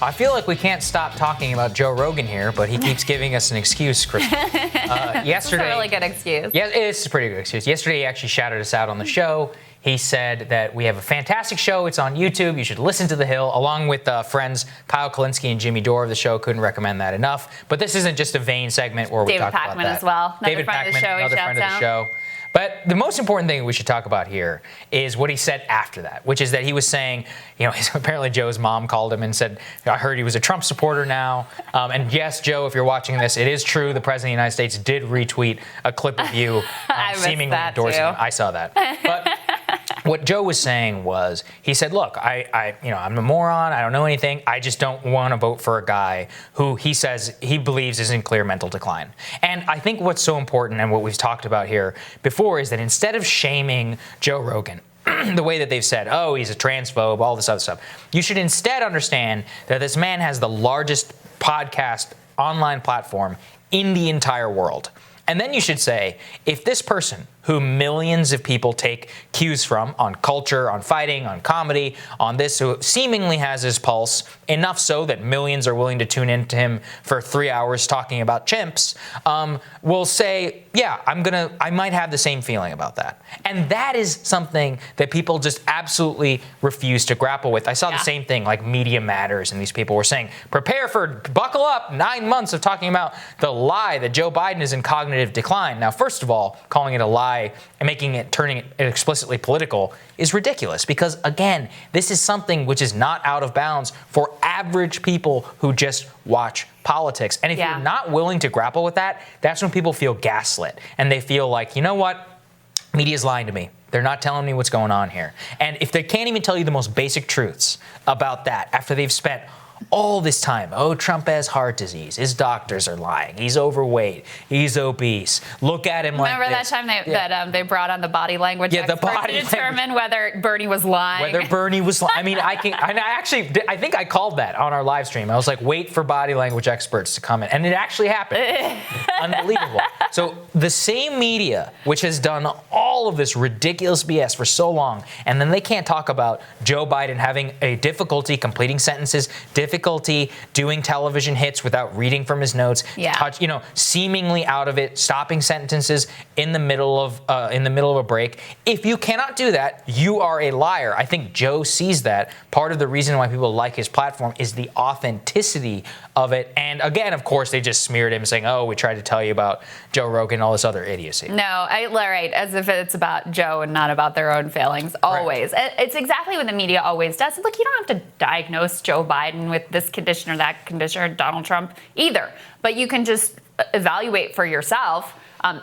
I feel like we can't stop talking about Joe Rogan here, but he keeps giving us an excuse, Krystal. Yesterday, it's a really good excuse. Yeah, it's a pretty good excuse. Yesterday, he actually shouted us out on the show. He said that we have a fantastic show. It's on YouTube. You should listen to The Hill, along with friends Kyle Kalinske and Jimmy Dore of the show. Couldn't recommend that enough. But this isn't just a vain segment where we talk about that. David Pakman as well. David Pakman, another friend of the show. But the most important thing we should talk about here is what he said after that, which is that he was saying, apparently Joe's mom called him and said, I heard he was a Trump supporter now. And yes, Joe, if you're watching this, it is true. The President of the United States did retweet a clip of you seemingly endorsing him. I saw that. But what Joe was saying was, he said, look, I'm a moron. I don't know anything. I just don't want to vote for a guy who he says he believes is in clear mental decline. And I think what's so important and what we've talked about here before is that instead of shaming Joe Rogan, the way that they've said, oh, he's a transphobe, all this other stuff, you should instead understand that this man has the largest podcast online platform in the entire world. And then you should say, if this person, who millions of people take cues from on culture, on fighting, on comedy, on this, who seemingly has his pulse, enough so that millions are willing to tune into him for 3 hours talking about chimps, will say, yeah, I might have the same feeling about that. And that is something that people just absolutely refuse to grapple with. I saw the same thing, like Media Matters, and these people were saying, buckle up, 9 months of talking about the lie that Joe Biden is in cognitive decline. Now, first of all, calling it a lie and turning it explicitly political is ridiculous because, again, this is something which is not out of bounds for average people who just watch politics. And if you're not willing to grapple with that, that's when people feel gaslit and they feel like, you know what? Media's lying to me. They're not telling me what's going on here. And if they can't even tell you the most basic truths about that after they've spent all this time, oh, Trump has heart disease. His doctors are lying. He's overweight. He's obese. Look at him like this. Remember that time that they brought on the body language expert to determine whether Bernie was lying? Whether Bernie was lying. I mean, I think I called that on our live stream. I was like, wait for body language experts to come in. And it actually happened. Unbelievable. So the same media, which has done all of this ridiculous BS for so long, and then they can't talk about Joe Biden having a difficulty completing sentences, difficulty doing television hits without reading from his notes, seemingly out of it, stopping sentences in the middle of a break. If you cannot do that, you are a liar. I think Joe sees that. Part of the reason why people like his platform is the authenticity of it. And again, of course, they just smeared him saying, oh, we tried to tell you about Joe Rogan, all this other idiocy. No, right, as if it's about Joe and not about their own failings, always. Right. It's exactly what the media always does. Look, you don't have to diagnose Joe Biden with this condition or that condition, or Donald Trump either. But you can just evaluate for yourself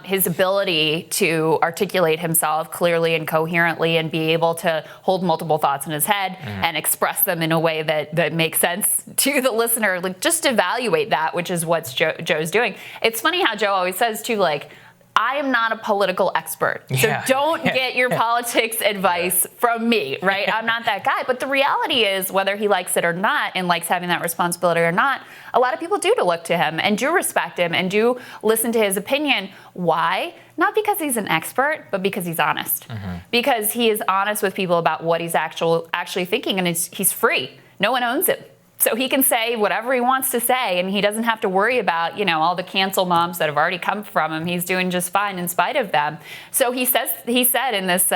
his ability to articulate himself clearly and coherently and be able to hold multiple thoughts in his head and express them in a way that makes sense to the listener. Like, just evaluate that, which is what Joe's doing. It's funny how Joe always says, too, like, I am not a political expert, so don't get your politics advice from me, right? I'm not that guy. But the reality is, whether he likes it or not and likes having that responsibility or not, a lot of people do look to him and do respect him and do listen to his opinion. Why? Not because he's an expert, but because he's honest. Because he is honest with people about what he's actually thinking, and he's free. No one owns him. So he can say whatever he wants to say, and he doesn't have to worry about, all the cancel moms that have already come from him. He's doing just fine in spite of them. So he said in this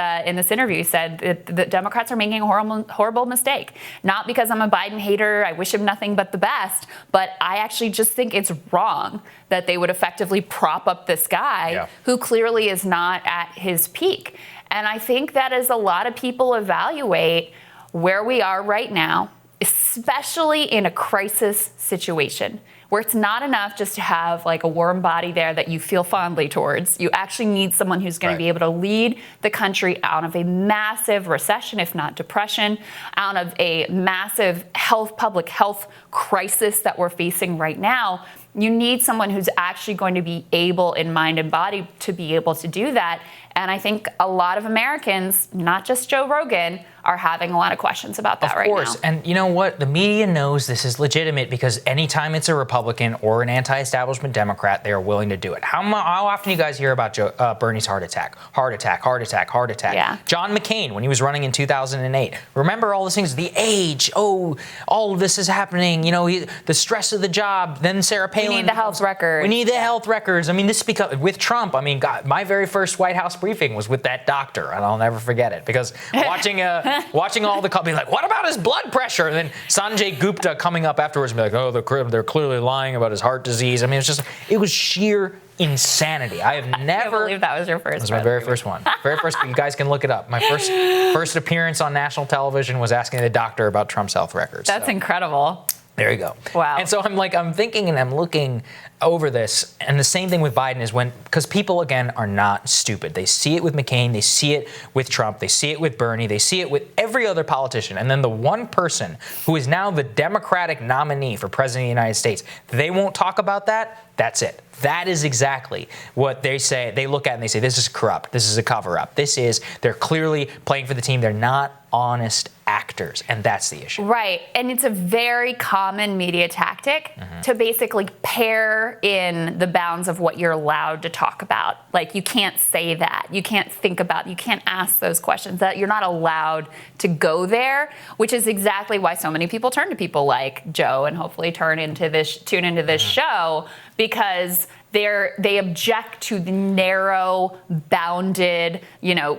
interview, he said that the Democrats are making a horrible mistake. Not because I'm a Biden hater, I wish him nothing but the best, but I actually just think it's wrong that they would effectively prop up this guy who clearly is not at his peak. And I think that as a lot of people evaluate where we are right now, especially in a crisis situation where it's not enough just to have like a warm body there that you feel fondly towards. You actually need someone who's going to be able to lead the country out of a massive recession, if not depression, out of a massive public health crisis that we're facing right now. You need someone who's actually going to be able in mind and body to be able to do that. And I think a lot of Americans, not just Joe Rogan, are having a lot of questions about that right now. Of course. And you know what? The media knows this is legitimate because anytime it's a Republican Republican or an anti-establishment Democrat, they are willing to do it. How often do you guys hear about Bernie's heart attack? Heart attack, heart attack, heart attack. Yeah. John McCain, when he was running in 2008. Remember all those things, the age, all of this is happening, the stress of the job. Then Sarah Palin. We need the health records. We need the health records. I mean, this because with Trump, God, my very first White House briefing was with that doctor, and I'll never forget it because watching all the being like, what about his blood pressure? And then Sanjay Gupta coming up afterwards and be like, oh, they're clearly lying about his heart disease. I mean, it was sheer insanity. I have never. I can't believe that was your first. It was my very first one. Very first. You guys can look it up. My first appearance on national television was asking the doctor about Trump's health records. That's incredible. There you go. Wow. And so I'm thinking and I'm looking over this, and the same thing with Biden is because people, again, are not stupid. They see it with McCain, they see it with Trump, they see it with Bernie, they see it with every other politician. And then the one person who is now the Democratic nominee for president of the United States, they won't talk about that. That's it. That is exactly what they say. They look at and they say, this is corrupt. This is a cover-up. They're clearly playing for the team. They're not honest actors, and that's the issue. Right, and it's a very common media tactic to basically pair in the bounds of what you're allowed to talk about. Like, you can't say that. You can't think about, you can't ask those questions. That you're not allowed to go there, which is exactly why so many people turn to people like Joe and hopefully tune into this show, because they object to the narrow, bounded,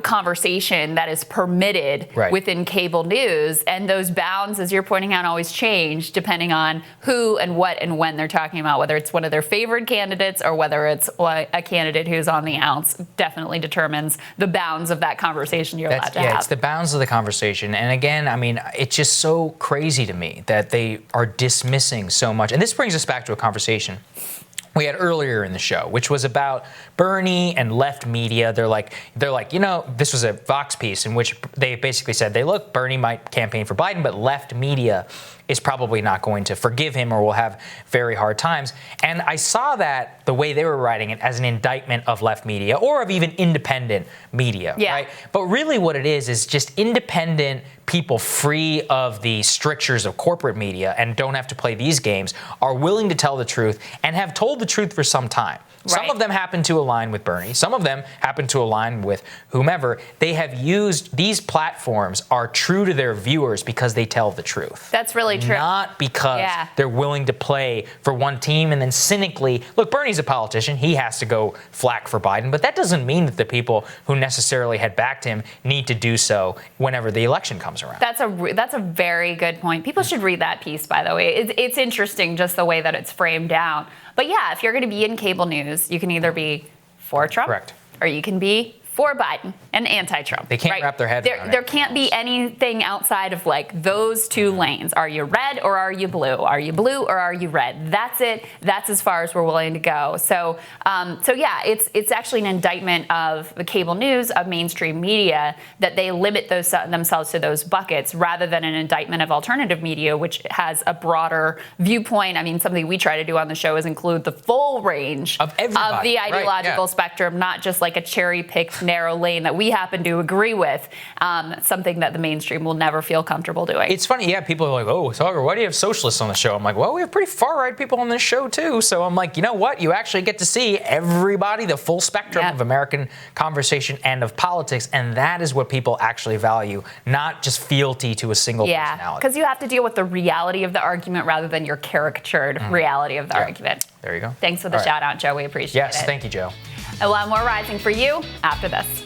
conversation that is permitted within cable news. And those bounds, as you're pointing out, always change depending on who and what and when they're talking about, whether it's one of their favored candidates or whether it's a candidate who's on the outs. Definitely determines the bounds of that conversation you're allowed to have. Yeah, it's the bounds of the conversation. And again, it's just so crazy to me that they are dismissing so much. And this brings us back to a conversation we had earlier in the show, which was about Bernie and left media. They're like, this was a Vox piece in which they basically said, look, Bernie might campaign for Biden, but left media is probably not going to forgive him or will have very hard times. And I saw that the way they were writing it as an indictment of left media or of even independent media, right? But really what it is just independent people free of the strictures of corporate media and don't have to play these games are willing to tell the truth and have told the truth for some time. Some of them happen to align with Bernie. Some of them happen to align with whomever. They have used, these platforms are true to their viewers because they tell the truth. That's really true. Not because they're willing to play for one team and then cynically, look, Bernie's a politician. He has to go flack for Biden. But that doesn't mean that the people who necessarily had backed him need to do so whenever the election comes around. That's a very good point. People should read that piece, by the way. It's interesting just the way that it's framed out. But yeah, if you're going to be in cable news, you can either be for Trump or you can be for Biden and anti-Trump. They can't wrap their head around it. There can't be anything outside of those two lanes. Are you red or are you blue? Are you blue or are you red? That's it. That's as far as we're willing to go. So yeah, it's actually an indictment of the cable news, of mainstream media, that they limit themselves to those buckets rather than an indictment of alternative media, which has a broader viewpoint. Something we try to do on the show is include the full range of the ideological spectrum, not just like a cherry-picked narrow lane that we happen to agree with, something that the mainstream will never feel comfortable doing. It's funny, people are like, oh, Saagar, why do you have socialists on the show? I'm like, well, we have pretty far-right people on this show, too. So I'm like, you know what? You actually get to see everybody, the full spectrum of American conversation and of politics, and that is what people actually value, not just fealty to a single personality. Because you have to deal with the reality of the argument rather than your caricatured reality of the argument. There you go. Thanks for the shout-out, Joe. We appreciate it. Yes, thank you, Joe. A lot more rising for you after this.